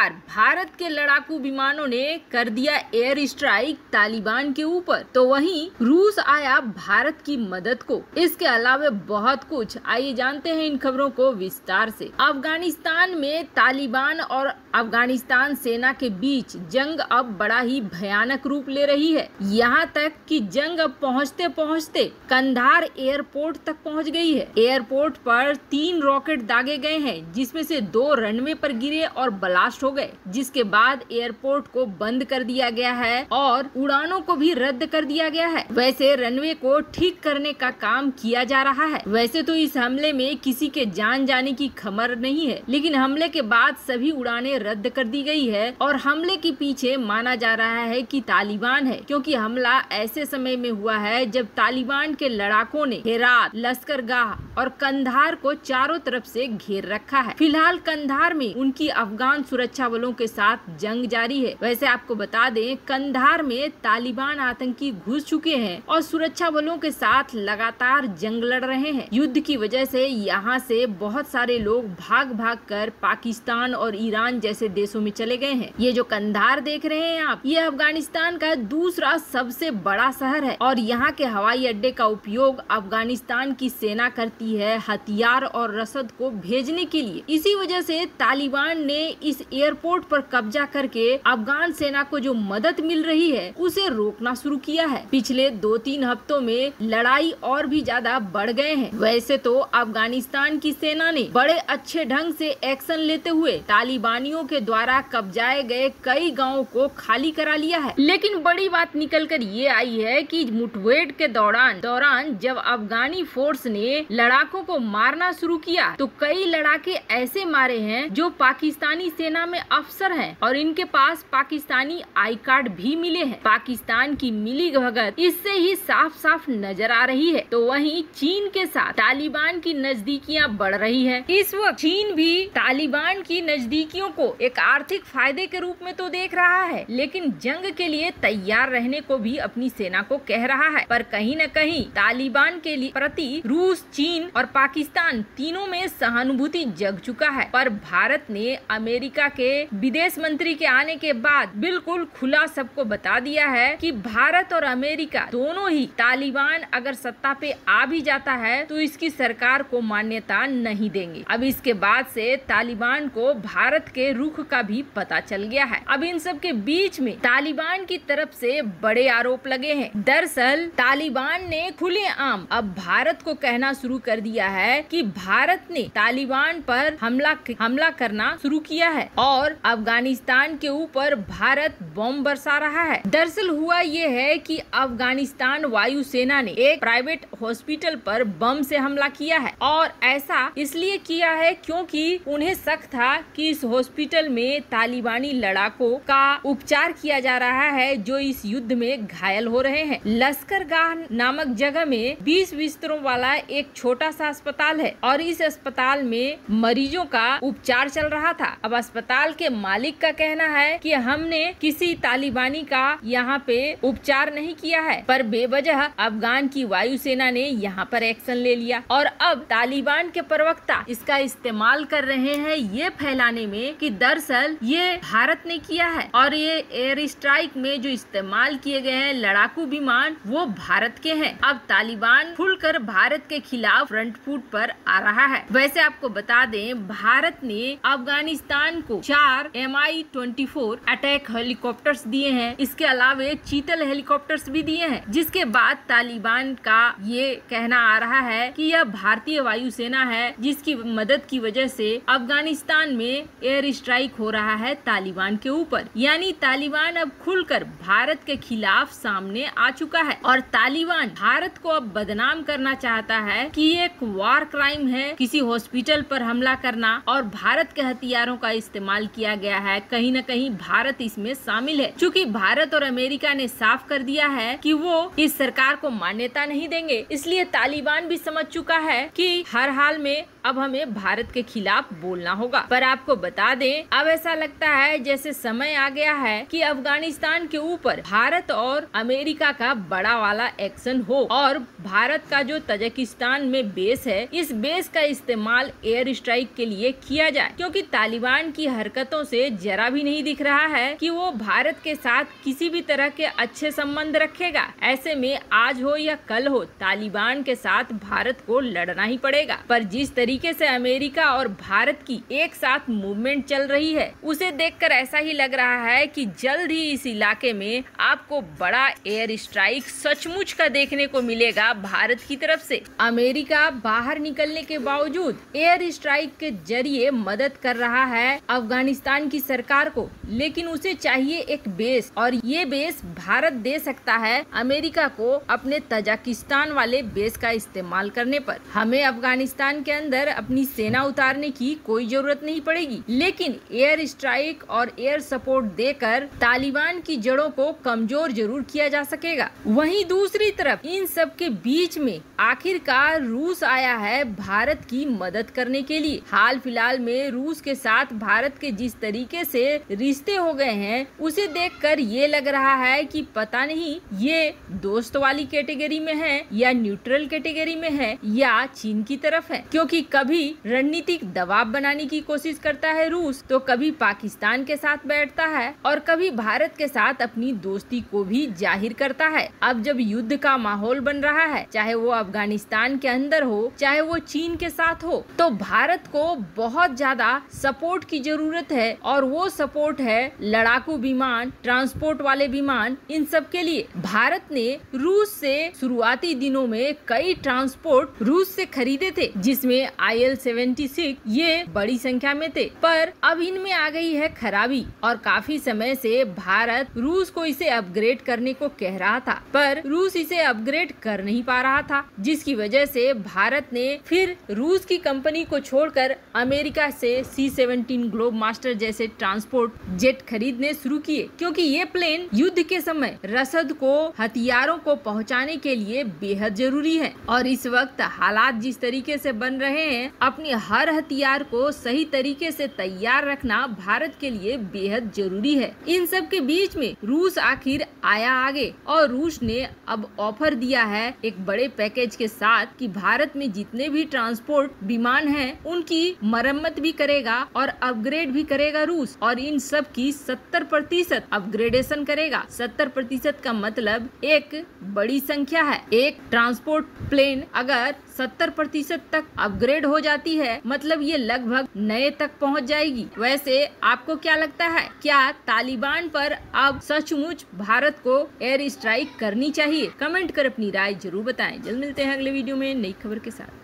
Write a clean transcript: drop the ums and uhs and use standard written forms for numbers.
नमस्कार। भारत के लड़ाकू विमानों ने कर दिया एयर स्ट्राइक तालिबान के ऊपर, तो वहीं रूस आया भारत की मदद को। इसके अलावा बहुत कुछ, आइए जानते हैं इन खबरों को विस्तार से। अफगानिस्तान में तालिबान और अफगानिस्तान सेना के बीच जंग अब बड़ा ही भयानक रूप ले रही है। यहाँ तक कि जंग अब पहुँचते पहुँचते कंधार एयरपोर्ट तक पहुँच गई है। एयरपोर्ट पर 3 रॉकेट दागे गए हैं, जिसमें से 2 रनवे पर गिरे और ब्लास्ट हो गए, जिसके बाद एयरपोर्ट को बंद कर दिया गया है और उड़ानों को भी रद्द कर दिया गया है। वैसे रनवे को ठीक करने का काम किया जा रहा है। वैसे तो इस हमले में किसी के जान जाने की खबर नहीं है, लेकिन हमले के बाद सभी उड़ानें रद्द कर दी गई है और हमले के पीछे माना जा रहा है कि तालिबान है, क्योंकि हमला ऐसे समय में हुआ है जब तालिबान के लड़ाकों ने हेरात, लश्करगाह और कंधार को चारों तरफ से घेर रखा है। फिलहाल कंधार में उनकी अफगान सुरक्षा बलों के साथ जंग जारी है। वैसे आपको बता दें, कंधार में तालिबान आतंकी घुस चुके हैं और सुरक्षा बलों के साथ लगातार जंग लड़ रहे हैं। युद्ध की वजह से यहाँ से बहुत सारे लोग भाग भाग कर पाकिस्तान और ईरान जैसे देशों में चले गए हैं। ये जो कंधार देख रहे हैं आप, ये अफगानिस्तान का दूसरा सबसे बड़ा शहर है और यहाँ के हवाई अड्डे का उपयोग अफगानिस्तान की सेना करती है हथियार और रसद को भेजने के लिए। इसी वजह से तालिबान ने इस एयरपोर्ट पर कब्जा करके अफगान सेना को जो मदद मिल रही है उसे रोकना शुरू किया है। पिछले 2-3 हफ्तों में लड़ाई और भी ज्यादा बढ़ गए हैं। वैसे तो अफगानिस्तान की सेना ने बड़े अच्छे ढंग से एक्शन लेते हुए तालिबानियों के द्वारा कब्जाए गए कई गाँवों को खाली करा लिया है, लेकिन बड़ी बात निकल कर ये आई है कि मुठभेड़ के दौरान जब अफगानी फोर्स ने लड़ाकों को मारना शुरू किया तो कई लड़ाके ऐसे मारे हैं जो पाकिस्तानी सेना में अफसर हैं और इनके पास पाकिस्तानी आई कार्ड भी मिले हैं। पाकिस्तान की मिलीभगत इससे ही साफ साफ नजर आ रही है। तो वहीं चीन के साथ तालिबान की नजदीकियां बढ़ रही है। इस वक्त चीन भी तालिबान की नजदीकियों को एक आर्थिक फायदे के रूप में तो देख रहा है, लेकिन जंग के लिए तैयार रहने को भी अपनी सेना को कह रहा है। पर कहीं न कहीं तालिबान के प्रति रूस, चीन और पाकिस्तान तीनों में सहानुभूति जग चुका है। पर भारत ने अमेरिका के विदेश मंत्री के आने के बाद बिल्कुल खुला सबको बता दिया है कि भारत और अमेरिका दोनों ही तालिबान अगर सत्ता पे आ भी जाता है तो इसकी सरकार को मान्यता नहीं देंगे। अब इसके बाद से तालिबान को भारत के रुख का भी पता चल गया है। अब इन सब के बीच में तालिबान की तरफ से बड़े आरोप लगे हैं। दरअसल तालिबान ने खुलेआम अब भारत को कहना शुरू कर दिया है कि भारत ने तालिबान पर हमला करना शुरू किया है और अफगानिस्तान के ऊपर भारत बम बरसा रहा है। दरअसल हुआ ये है कि अफगानिस्तान वायुसेना ने एक प्राइवेट हॉस्पिटल पर बम से हमला किया है और ऐसा इसलिए किया है क्योंकि उन्हें शक था कि इस हॉस्पिटल में तालिबानी लड़ाकों का उपचार किया जा रहा है जो इस युद्ध में घायल हो रहे हैं। लश्करगाह नामक जगह में 20 बिस्तरों वाला एक छोटा सा अस्पताल है और इस अस्पताल में मरीजों का उपचार चल रहा था। अब अस्पताल के मालिक का कहना है कि हमने किसी तालिबानी का यहाँ पे उपचार नहीं किया है, पर बेवजह अफगान की वायुसेना ने यहाँ पर एक्शन ले लिया और अब तालिबान के प्रवक्ता इसका इस्तेमाल कर रहे हैं ये फैलाने में कि दरअसल ये भारत ने किया है और ये एयर स्ट्राइक में जो इस्तेमाल किए गए हैं लड़ाकू विमान वो भारत के हैं। अब तालिबान खुलकर भारत के खिलाफ फ्रंट फुट पर आ रहा है। वैसे आपको बता दें, भारत ने अफगानिस्तान को 4 Mi-24 अटैक हेलीकॉप्टर्स दिए हैं। इसके अलावा चीतल हेलीकॉप्टर्स भी दिए हैं, जिसके बाद तालिबान का ये कहना आ रहा है कि यह भारतीय वायुसेना है जिसकी मदद की वजह से अफगानिस्तान में एयर स्ट्राइक हो रहा है तालिबान के ऊपर। यानी तालिबान अब खुलकर भारत के खिलाफ सामने आ चुका है और तालिबान भारत को अब बदनाम करना चाहता है कि ये एक वार क्राइम है किसी हॉस्पिटल पर हमला करना और भारत के हथियारों का इस्तेमाल किया गया है। कहीं न कहीं भारत इसमें शामिल है। चूँकि भारत और अमेरिका ने साफ कर दिया है कि वो इस सरकार को मान्यता नहीं देंगे, इसलिए तालिबान भी समझ चुका है कि हर हाल में अब हमें भारत के खिलाफ बोलना होगा। पर आपको बता दें, अब ऐसा लगता है जैसे समय आ गया है कि अफगानिस्तान के ऊपर भारत और अमेरिका का बड़ा वाला एक्शन हो और भारत का जो तजाकिस्तान में बेस है, इस बेस का इस्तेमाल एयर स्ट्राइक के लिए किया जाए, क्योंकि तालिबान की हरकतों से जरा भी नहीं दिख रहा है कि वो भारत के साथ किसी भी तरह के अच्छे संबंध रखेगा। ऐसे में आज हो या कल हो, तालिबान के साथ भारत को लड़ना ही पड़ेगा। पर जिस तरीके से अमेरिका और भारत की एक साथ मूवमेंट चल रही है, उसे देखकर ऐसा ही लग रहा है कि जल्द ही इस इलाके में आपको बड़ा एयर स्ट्राइक सचमुच का देखने को मिलेगा भारत की तरफ से। अमेरिका बाहर निकलने के बावजूद एयर स्ट्राइक के जरिए मदद कर रहा है अफगानिस्तान की सरकार को, लेकिन उसे चाहिए एक बेस, और ये बेस भारत दे सकता है अमेरिका को अपने तजाकिस्तान वाले बेस का इस्तेमाल करने पर। हमें अफगानिस्तान के अंदर अपनी सेना उतारने की कोई जरूरत नहीं पड़ेगी, लेकिन एयर स्ट्राइक और एयर सपोर्ट देकर तालिबान की जड़ों को कमजोर जरूर किया जा सकेगा। वहीं दूसरी तरफ इन सब के बीच में आखिरकार रूस आया है भारत की मदद करने के लिए। हाल फिलहाल में रूस के साथ भारत के जिस तरीके से रिश्ते हो गए हैं, उसे देखकर ये लग रहा है कि पता नहीं ये दोस्त वाली कैटेगरी में है या न्यूट्रल कैटेगरी में है या चीन की तरफ है, क्योंकि कभी रणनीतिक दबाव बनाने की कोशिश करता है रूस, तो कभी पाकिस्तान के साथ बैठता है और कभी भारत के साथ अपनी दोस्ती को भी जाहिर करता है। अब जब युद्ध का माहौल बन रहा है, चाहे वो अफगानिस्तान के अंदर हो चाहे वो चीन के साथ हो, तो भारत को बहुत ज्यादा सपोर्ट की जरूरत है, और वो सपोर्ट है लड़ाकू विमान, ट्रांसपोर्ट वाले विमान, इन सब के लिए। भारत ने रूस से शुरुआती दिनों में कई ट्रांसपोर्ट रूस से खरीदे थे, जिसमें IL-76 ये बड़ी संख्या में थे, पर अब इनमें आ गई है खराबी, और काफी समय से भारत रूस को इसे अपग्रेड करने को कह रहा था, पर रूस इसे अपग्रेड कर नहीं पा रहा था, जिसकी वजह से भारत ने फिर रूस की कंपनी को छोड़कर अमेरिका से C-17 ग्लोब मास्टर जैसे ट्रांसपोर्ट जेट खरीदने शुरू किए, क्योंकि ये प्लेन युद्ध के समय रसद को, हथियारों को पहुंचाने के लिए बेहद जरूरी है। और इस वक्त हालात जिस तरीके से बन रहे हैं, अपने हर हथियार को सही तरीके से तैयार रखना भारत के लिए बेहद जरूरी है। इन सब के बीच में रूस आखिर आया आगे, और रूस ने अब ऑफर दिया है एक बड़े पैकेज के साथ कि भारत में जितने भी ट्रांसपोर्ट विमान हैं, उनकी मरम्मत भी करेगा और अपग्रेड भी करेगा रूस, और इन सब की 70% अपग्रेडेशन करेगा। 70% का मतलब एक बड़ी संख्या है। एक ट्रांसपोर्ट प्लेन अगर 70% तक अपग्रेड हो जाती है, मतलब ये लगभग नए तक पहुंच जाएगी। वैसे आपको क्या लगता है, क्या तालिबान पर अब सचमुच भारत को एयर स्ट्राइक करनी चाहिए? कमेंट कर अपनी राय जरूर बताएं। जल्द मिलते हैं अगले वीडियो में नई खबर के साथ।